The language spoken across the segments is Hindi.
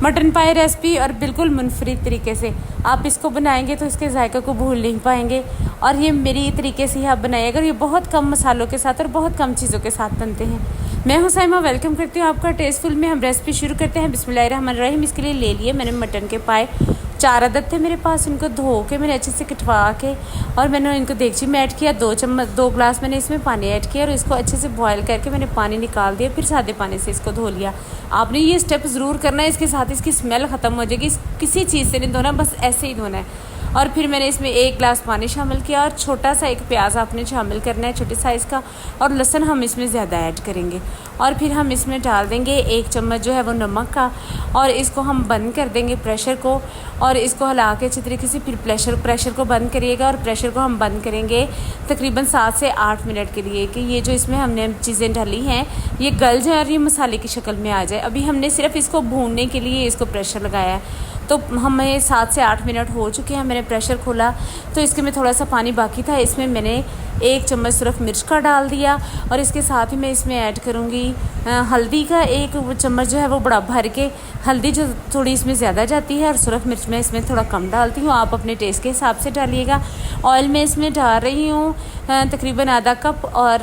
मटन पाए रेसिपी और बिल्कुल मुनफरिद तरीके से आप इसको बनाएंगे तो इसके जायके को भूल नहीं पाएंगे। और ये मेरी तरीके से ही आप बनाइएगा। ये बहुत कम मसालों के साथ और बहुत कम चीज़ों के साथ बनते हैं। मैं हुसैमा वेलकम करती हूँ आपका टेस्टफुल में। हम रेसिपी शुरू करते हैं। बिस्मिल्लाहिर्रहमानिर्रहीम। इसके लिए ले लिए मैंने मटन के पाए 4 अदद थे मेरे पास। इनको धो के मैंने अच्छे से कटवा के और मैंने इनको देगची में ऐड किया। 2 ग्लास मैंने इसमें पानी ऐड किया और इसको अच्छे से बॉयल करके मैंने पानी निकाल दिया। फिर सादे पानी से इसको धो लिया। आपने ये स्टेप ज़रूर करना है, इसके साथ इसकी स्मेल ख़त्म हो जाएगी। किसी चीज़ से नहीं धोना, बस ऐसे ही धोना है। और फिर मैंने इसमें 1 ग्लास पानी शामिल किया और छोटा सा एक प्याज आपने शामिल करना है, छोटे साइज़ का। और लहसुन हम इसमें ज़्यादा ऐड करेंगे। और फिर हम इसमें डाल देंगे 1 चम्मच जो है वो नमक का। और इसको हम बंद कर देंगे प्रेशर को और इसको हिला के अच्छी तरीके से फिर प्रेशर को बंद करिएगा। और प्रेशर को हम बंद करेंगे तकरीबन 7 से 8 मिनट के लिए कि ये जो इसमें हमने चीज़ें डाली हैं ये गल जाए और ये मसाले की शक्ल में आ जाए। अभी हमने सिर्फ इसको भूनने के लिए इसको प्रेशर लगाया है। तो हमें 7 से 8 मिनट हो चुके हैं। मैंने प्रेशर खोला तो इसके में थोड़ा सा पानी बाकी था। इसमें मैंने 1 चम्मच सिर्फ मिर्च का डाल दिया और इसके साथ ही मैं इसमें ऐड करूँगी हल्दी का 1 चम्मच जो है वो बड़ा भर के। हल्दी जो थोड़ी इसमें ज़्यादा जाती है और सुरख मिर्च मैं इसमें थोड़ा कम डालती हूँ, आप अपने टेस्ट के हिसाब से डालिएगा। ऑयल मैं इसमें डाल रही हूँ तकरीबन आधा कप। और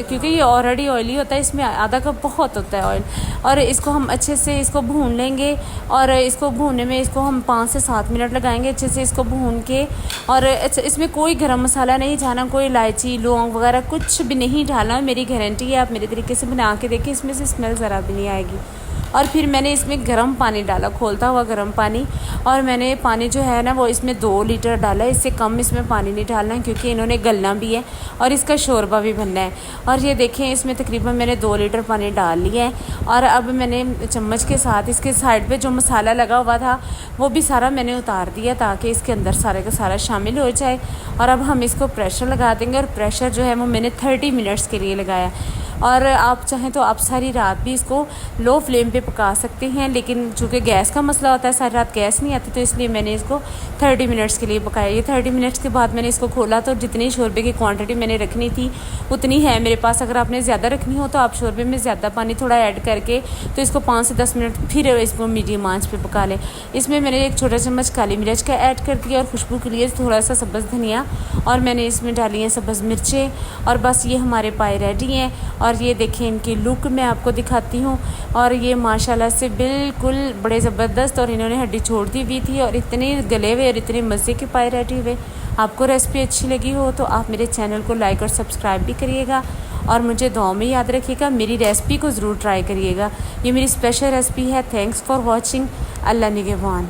क्योंकि ये ऑलरेडी ऑयली होता है, इसमें आधा कप बहुत होता है ऑयल। और इसको हम अच्छे से इसको भून लेंगे और इसको भूनने में इसको हम 5 से 7 मिनट लगाएंगे अच्छे से इसको भून के। और इसमें कोई गरम मसाला नहीं डालना, कोई इलायची लौंग वगैरह कुछ भी नहीं डालना। मेरी गारंटी है, आप मेरे तरीके से बना के देखिए, इसमें से स्मेल ज़रा भी नहीं आएगी। और फिर मैंने इसमें गर्म पानी डाला, खोलता हुआ गर्म पानी। और मैंने पानी जो है ना वो इसमें 2 लीटर डाला है। इससे कम इसमें पानी नहीं डालना है क्योंकि इन्होंने गलना भी है और इसका शोरबा भी बनना है। और ये देखें इसमें तकरीबन मैंने 2 लीटर पानी डाल लिया है। और अब मैंने चम्मच के साथ इसके साइड पे जो मसाला लगा हुआ था वो भी सारा मैंने उतार दिया ताकि इसके अंदर सारे का सारा शामिल हो जाए। और अब हम इसको प्रेशर लगा देंगे। और प्रेशर जो है वो मैंने 30 मिनट्स के लिए लगाया। और आप चाहें तो आप सारी रात भी इसको लो फ्लेम पे पका सकते हैं, लेकिन चूँकि गैस का मसला होता है, सारी रात गैस नहीं आती, तो इसलिए मैंने इसको 30 मिनट्स के लिए पकाया। ये 30 मिनट्स के बाद मैंने इसको खोला तो जितनी शोरबे की क्वांटिटी मैंने रखनी थी उतनी है मेरे पास। अगर आपने ज़्यादा रखनी हो तो आप शोरबे में ज़्यादा पानी थोड़ा ऐड करके तो इसको 5 से 10 मिनट फिर इसको मीडियम आंच पे पका लें। इसमें मैंने 1 छोटा चम्मच काली मिर्च का ऐड कर दिया और खुशबू के लिए थोड़ा सा सब्ज़ धनिया। और मैंने इसमें डाली हैं सब्ज़ मिर्चें। और बस ये हमारे पाए रेडी हैं। और ये देखें इनकी लुक मैं आपको दिखाती हूँ। और ये माशाल्लाह से बिल्कुल बड़े ज़बरदस्त, और इन्होंने हड्डी छोड़ दी हुई थी और इतने गले हुए और इतने मज़े के पाए रेडी हुए। आपको रेसिपी अच्छी लगी हो तो आप मेरे चैनल को लाइक और सब्सक्राइब भी करिएगा। और मुझे दुआ में याद रखिएगा, मेरी रेसिपी को ज़रूर ट्राई करिएगा। ये मेरी स्पेशल रेसिपी है। Thanks for watching. अल्लाह निगहबान।